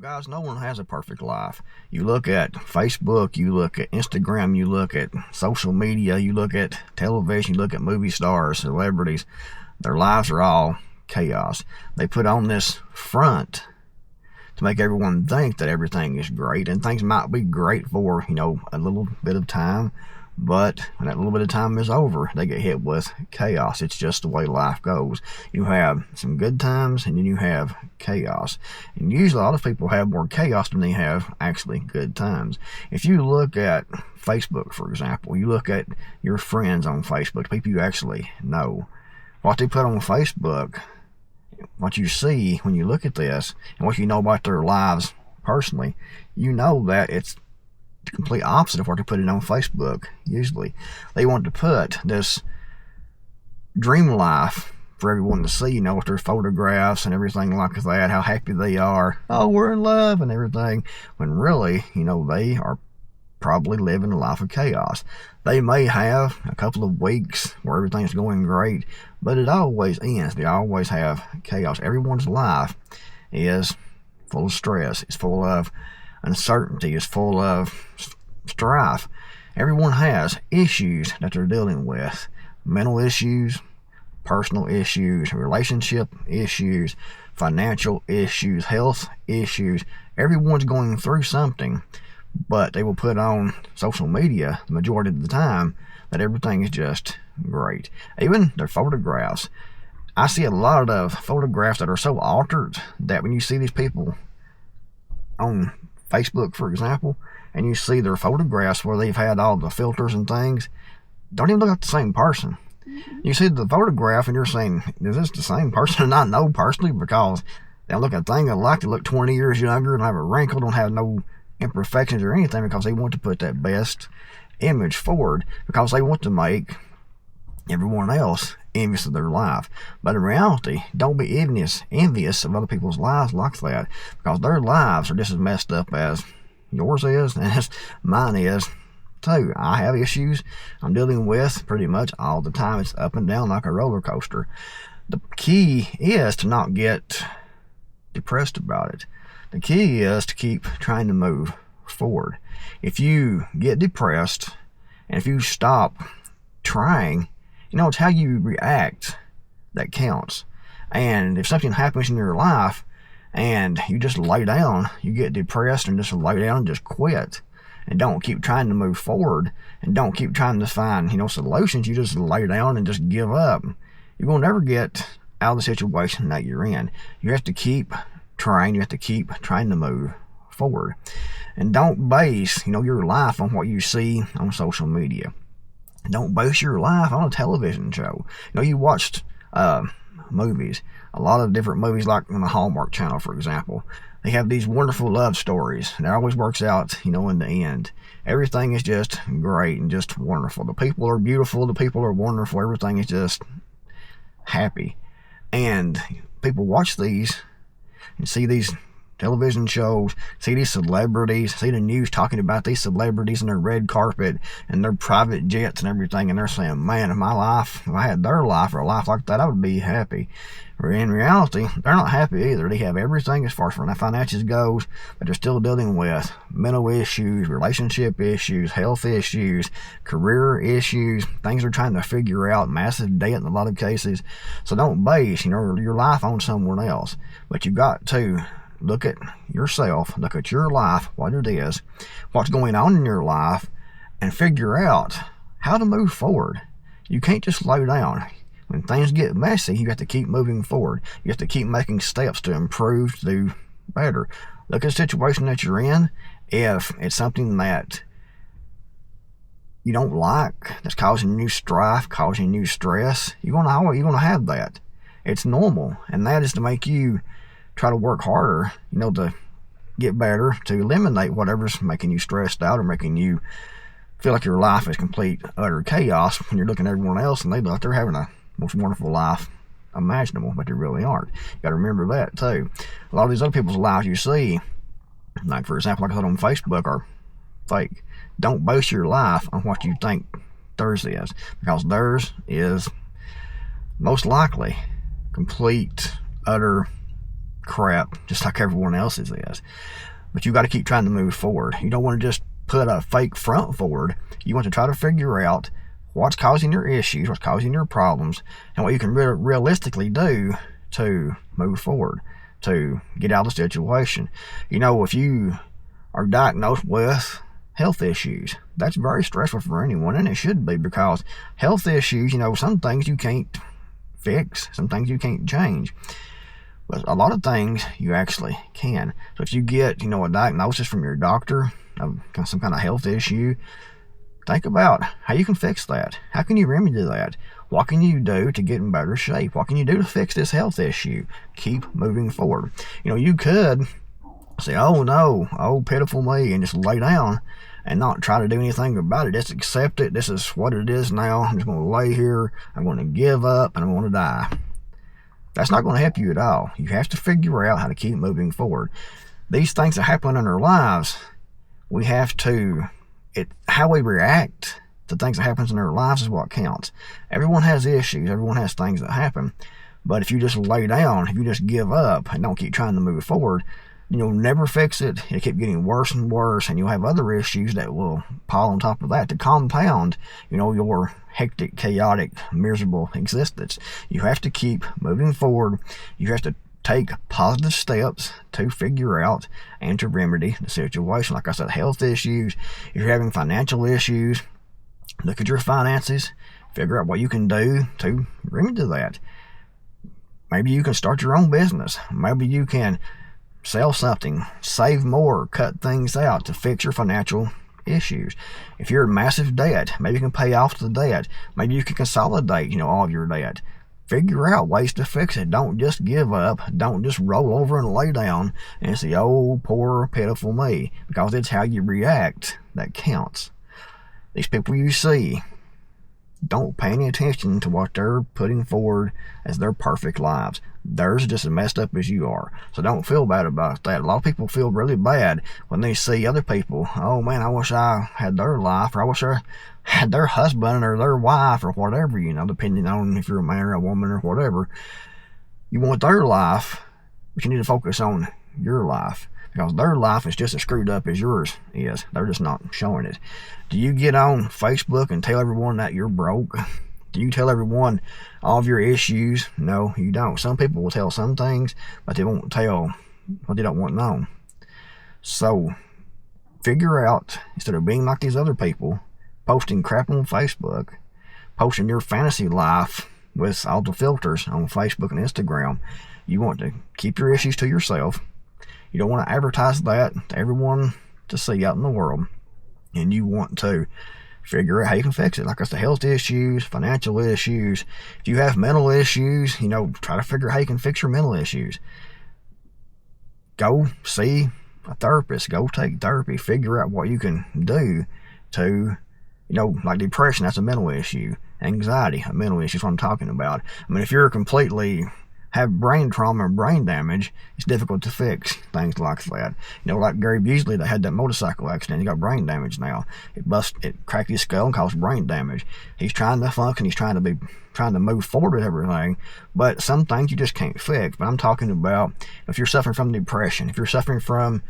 Guys, no one has a perfect life. You look at Facebook, you look at Instagram, you look at social media, you look at television, you look at movie stars, celebrities. Their lives are all chaos. They put on this front to make everyone think that everything is great, and things might be great for, a little bit of time, but when that little bit of time is over, they get hit with chaos. It's just the way life goes. You have some good times, and then you have chaos. And usually a lot of people have more chaos than they have actually good times. If you look at Facebook, for example, you look at your friends on Facebook, people you actually know, what they put on Facebook, what you see when you look at this, and what you know about their lives personally, you know that it's the complete opposite of what they put it on Facebook. Usually they want to put this dream life for everyone to see, with their photographs and everything like that, how happy they are, oh, we're in love and everything, when really, they are probably living a life of chaos. They may have a couple of weeks where everything's going great, but it always ends. They always have chaos. Everyone's life is full of stress. It's full of uncertainty. It's full of strife. Everyone has issues that they're dealing with. Mental issues, personal issues, relationship issues, financial issues, health issues. Everyone's going through something, but they will put on social media the majority of the time that everything is just great. Even their photographs. I see a lot of photographs that are so altered that when you see these people on Facebook, for example, and you see their photographs where they've had all the filters and things, don't even look like the same person. You see the photograph and you're saying, is this the same person? And I know personally, because they look at a thing alike. They look 20 years younger, don't have a wrinkle, don't have no imperfections or anything, because they want to put that best image forward, because they want to make everyone else envious of their life. But in reality, don't be envious of other people's lives like that, because their lives are just as messed up as yours is and as mine is too. I have issues I'm dealing with pretty much all the time. It's up and down like a roller coaster. The key is to not get depressed about it. The key is to keep trying to move forward. If you get depressed and if you stop trying, it's how you react that counts. And if something happens in your life and you just lay down, you get depressed and just lay down and just quit, and don't keep trying to move forward, and don't keep trying to find, solutions, you just lay down and just give up, you're going to never get out of the situation that you're in. You have to keep trying. You have to keep trying to move forward. And don't base, your life on what you see on social media. Don't base your life on a television show. You watched movies, a lot of different movies, like on the Hallmark Channel, for example. They have these wonderful love stories, and it always works out, in the end. Everything is just great and just wonderful. The people are beautiful, the people are wonderful, everything is just happy. And people watch these and see these television shows, see these celebrities, see the news talking about these celebrities and their red carpet and their private jets and everything, and they're saying, man, if I had their life or a life like that, I would be happy. In reality, they're not happy either. They have everything as far as their finances goes, but they're still dealing with mental issues, relationship issues, health issues, career issues, things they're trying to figure out, massive debt in a lot of cases. So don't base, your life on someone else, but you've got to look at yourself, look at your life, what it is, what's going on in your life, and figure out how to move forward. You can't just lay down. When things get messy, you have to keep moving forward. You have to keep making steps to improve, to do better. Look at the situation that you're in. If it's something that you don't like, that's causing you strife, causing you stress, you're gonna have that. It's normal, and that is to make you try to work harder, to get better, to eliminate whatever's making you stressed out or making you feel like your life is complete, utter chaos when you're looking at everyone else and they look like they're having a most wonderful life imaginable, but they really aren't. You got to remember that too. A lot of these other people's lives you see, like for example, like I said on Facebook, are fake. Don't base your life on what you think theirs is, because theirs is most likely complete, utter crap just like everyone else's is. But you got to keep trying to move forward. You don't want to just put a fake front forward. You want to try to figure out what's causing your issues, what's causing your problems, and what you can realistically do to move forward, to get out of the situation. If you are diagnosed with health issues, that's very stressful for anyone, and it should be, because health issues, some things you can't fix, some things you can't change, but a lot of things you actually can. So if you get, a diagnosis from your doctor of some kind of health issue, think about how you can fix that. How can you remedy that? What can you do to get in better shape? What can you do to fix this health issue? Keep moving forward. You could say, oh no, oh pitiful me, and just lay down and not try to do anything about it. Just accept it. This is what it is now. I'm just going to lay here. I'm going to give up, and I'm going to die. That's not going to help you at all. You have to figure out how to keep moving forward. These things that happen in our lives, we have to, how we react to things that happens in our lives is what counts. Everyone has issues. Everyone has things that happen. But if you just lay down, if you just give up and don't keep trying to move forward, you'll never fix it. It'll keep getting worse and worse, and you'll have other issues that will pile on top of that to compound, your hectic, chaotic, miserable existence. You have to keep moving forward. You have to take positive steps to figure out and to remedy the situation. Like I said, health issues, if you're having financial issues, look at your finances, figure out what you can do to remedy that. Maybe you can start your own business. Maybe you can sell something, save more, cut things out to fix your financial issues. If you're in massive debt, maybe you can pay off the debt. Maybe you can consolidate, all of your debt. Figure out ways to fix it. Don't just give up. Don't just roll over and lay down and say, oh, poor, pitiful me, because it's how you react that counts. These people you see, don't pay any attention to what they're putting forward as their perfect lives. Theirs is just as messed up as you are. So don't feel bad about that. A lot of people feel really bad when they see other people. Oh man, I wish I had their life, or I wish I had their husband or their wife or whatever, depending on if you're a man or a woman or whatever. You want their life, but you need to focus on your life, because their life is just as screwed up as yours is. They're just not showing it. Do you get on Facebook and tell everyone that you're broke? Do you tell everyone all of your issues? No, you don't. Some people will tell some things, but they won't tell what they don't want known. So figure out, instead of being like these other people, posting crap on Facebook, posting your fantasy life with all the filters on Facebook and Instagram, you want to keep your issues to yourself. You don't want to advertise that to everyone to see out in the world. And you want to figure out how you can fix it. Like I said, health issues, financial issues. If you have mental issues, try to figure out how you can fix your mental issues. Go see a therapist. Go take therapy. Figure out what you can do to, like depression, that's a mental issue. Anxiety, a mental issue is what I'm talking about. I mean, if you're completely have brain trauma or brain damage, it's difficult to fix things like that. Like Gary Busey, that had that motorcycle accident, he got brain damage now. It cracked his skull and caused brain damage. He's trying to function, he's trying to move forward with everything, but some things you just can't fix. But I'm talking about if you're suffering from depression, if you're suffering from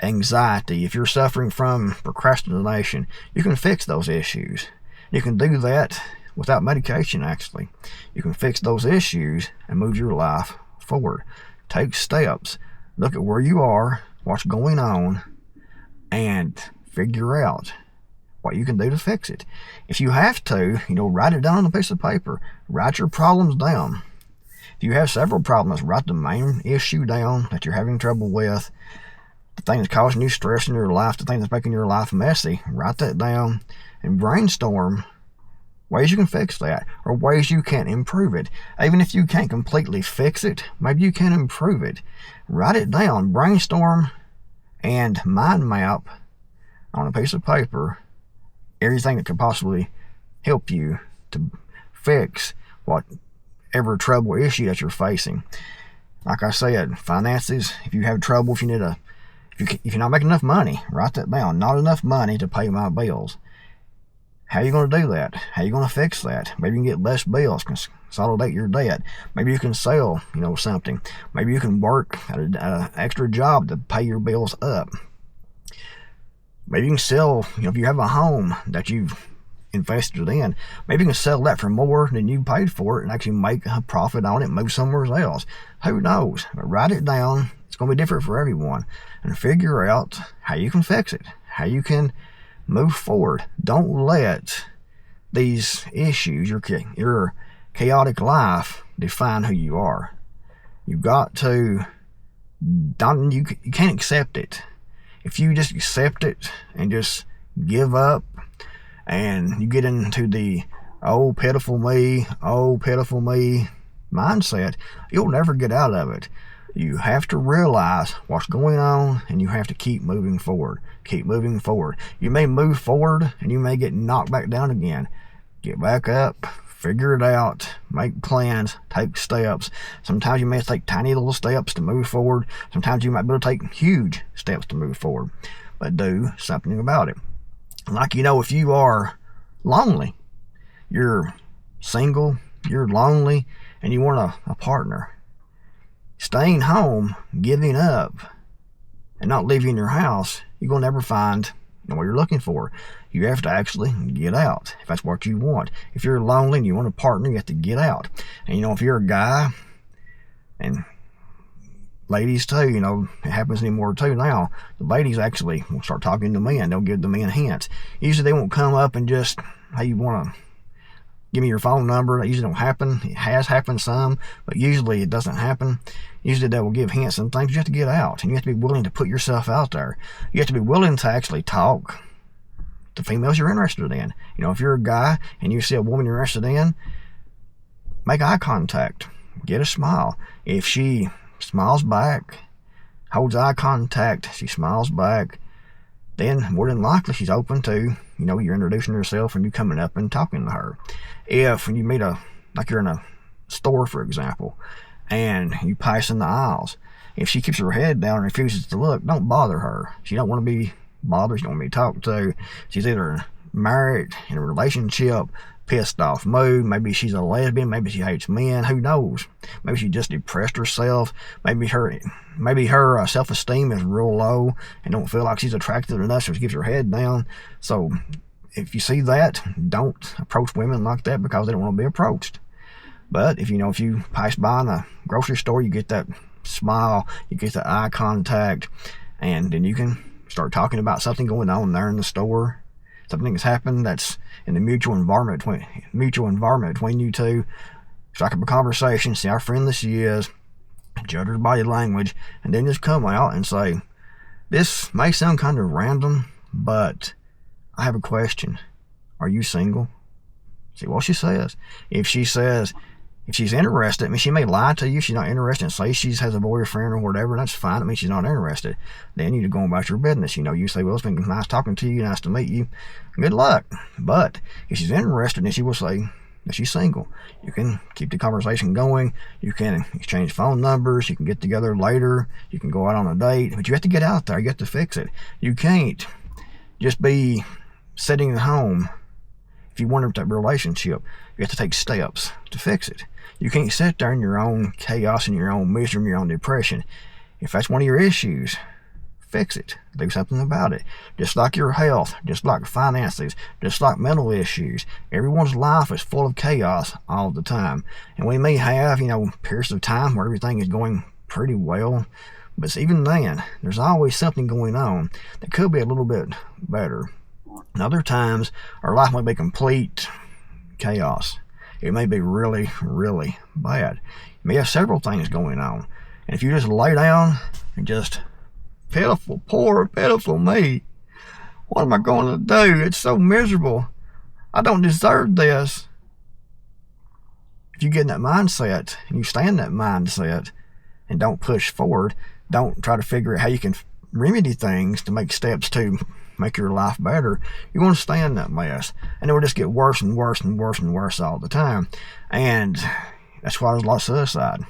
anxiety, if you're suffering from procrastination, you can fix those issues. You can do that without medication, actually. You can fix those issues and move your life forward. Take steps. Look at where you are, what's going on, and figure out what you can do to fix it. If you have to, write it down on a piece of paper. Write your problems down. If you have several problems, write the main issue down that you're having trouble with, the thing that's causing you stress in your life, the thing that's making your life messy. Write that down and brainstorm ways you can fix that, or ways you can improve it. Even if you can't completely fix it, maybe you can improve it. Write it down, brainstorm, and mind map on a piece of paper everything that could possibly help you to fix whatever trouble or issue that you're facing. Like I said, finances, if you have trouble, if you're not making enough money, write that down. Not enough money to pay my bills. How are you going to do that? How are you going to fix that? Maybe you can get less bills, consolidate your debt. Maybe you can sell, something. Maybe you can work at an extra job to pay your bills up. Maybe you can sell, if you have a home that you've invested in, maybe you can sell that for more than you paid for it and actually make a profit on it, move somewhere else. Who knows? But write it down. It's going to be different for everyone. And figure out how you can fix it, how you can move forward. Don't let these issues, your chaotic life, define who you are. You've got to, you can't accept it. If you just accept it and just give up, and you get into the oh pitiful me mindset, you'll never get out of it. You have to realize what's going on, and you have to keep moving forward. Keep moving forward. You may move forward and you may get knocked back down again. Get back up, figure it out, make plans, take steps. Sometimes you may take tiny little steps to move forward. Sometimes you might be able to take huge steps to move forward. But do something about it. Like, if you are lonely, you're single, you're lonely, and you want a partner, staying home, giving up, and not leaving your house, you're going to never find what you're looking for. You have to actually get out if that's what you want. If you're lonely and you want a partner, you have to get out. And if you're a guy, and ladies too, it happens anymore too now, the ladies actually will start talking to men. They'll give the men hints. Usually they won't come up and just, hey, you want to give me your phone number? That usually don't happen. It has happened some, but usually it doesn't happen. Usually they will give hints and things. You have to get out, and you have to be willing to put yourself out there. You have to be willing to actually talk to females you're interested in. If you're a guy and you see a woman you're interested in, make eye contact. Get a smile. If she smiles back, holds eye contact, she smiles back, then more than likely she's open to, you're introducing yourself and you coming up and talking to her. If you meet like you're in a store, for example, and you pass in the aisles, if she keeps her head down and refuses to look, don't bother her. She don't want to be bothered. She don't want to be talked to. She's either married, in a relationship, pissed off mood. Maybe she's a lesbian. Maybe she hates men. Who knows? Maybe she just depressed herself. Maybe her self-esteem is real low and don't feel like she's attractive enough, so she keeps her head down. So if you see that, don't approach women like that because they don't want to be approached. But if you pass by in a grocery store, you get that smile, you get the eye contact, and then you can start talking about something going on there in the store. Something that's happened that's in the mutual environment between you two. Strike up a conversation, see how friendly she is, judge her body language, and then just come out and say, this may sound kind of random, but I have a question. Are you single? See what she says. If she's interested, she may lie to you. She's not interested and say she has a boyfriend or whatever. That's fine. She's not interested. Then you go about your business. You say, well, it's been nice talking to you. Nice to meet you. Good luck. But if she's interested, then she will say that she's single. You can keep the conversation going. You can exchange phone numbers. You can get together later. You can go out on a date. But you have to get out there. You have to fix it. You can't just be sitting at home. If you want that relationship, you have to take steps to fix it. You can't sit there in your own chaos and your own misery and your own depression. If that's one of your issues, fix it. Do something about it. Just like your health, just like finances, just like mental issues. Everyone's life is full of chaos all the time. And we may have, periods of time where everything is going pretty well. But even then, there's always something going on that could be a little bit better. And other times, our life might be complete chaos. It may be really, really bad. You may have several things going on. And if you just lay down and just, pitiful, poor, pitiful me, what am I going to do? It's so miserable. I don't deserve this. If you get in that mindset and you stay in that mindset and don't push forward, don't try to figure out how you can remedy things to make steps to make your life better, you're going to stay in that mess. And it will just get worse and worse and worse and worse all the time. And that's why there's a lot of suicide.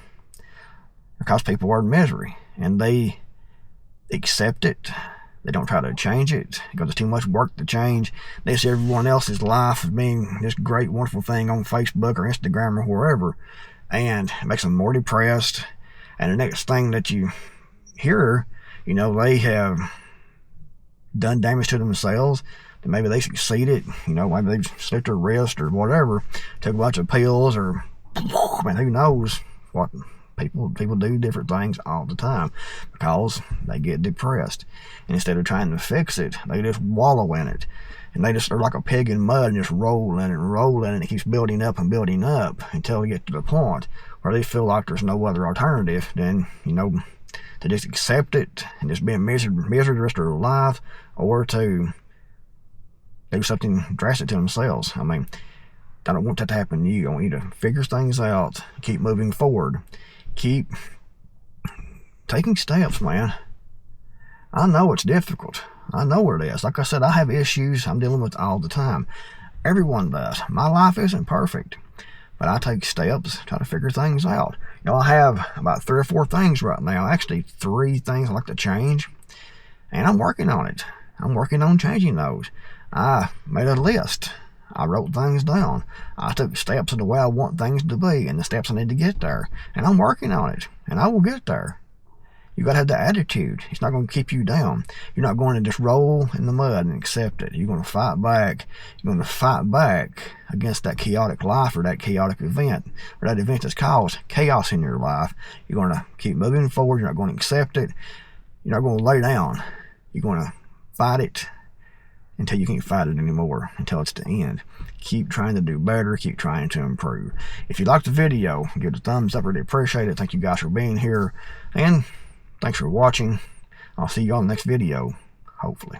Because people are in misery. And they accept it. They don't try to change it because it's too much work to change. They see everyone else's life as being this great, wonderful thing on Facebook or Instagram or wherever, and it makes them more depressed. And the next thing that you hear, you know, they have done damage to themselves. Maybe they succeeded, you know, maybe they slit their wrist or whatever, took a bunch of pills, or I mean, who knows what people do different things all the time because they get depressed. And instead of trying to fix it, they just wallow in it. And they're like a pig in mud and just roll in it and roll in it, and it keeps building up and building up until they get to the point where they feel like there's no other alternative than, you know, to just accept it and just be in misery the rest of their life, or to do something drastic to themselves. I mean, I don't want that to happen to you. I want you to figure things out, keep moving forward, keep taking steps, man. I know it's difficult. I know it is. Like I said, I have issues I'm dealing with all the time. Everyone does. My life isn't perfect, but I take steps, try to figure things out. You know, I have about 3 or 4 things right now. Actually, 3 things I like to change, and I'm working on it. I'm working on changing those. I made a list. I wrote things down. I took steps of the way I want things to be and the steps I need to get there. And I'm working on it. And I will get there. You got to have the attitude. It's not going to keep you down. You're not going to just roll in the mud and accept it. You're going to fight back. You're going to fight back against that chaotic life or that chaotic event, or that event that's caused chaos in your life. You're going to keep moving forward. You're not going to accept it. You're not going to lay down. You're going to fight it until you can't fight it anymore, until it's the end. Keep trying to do better. Keep trying to improve. If you liked the video, give it a thumbs up. Really appreciate it. Thank you guys for being here. And thanks for watching. I'll see you on the next video, hopefully.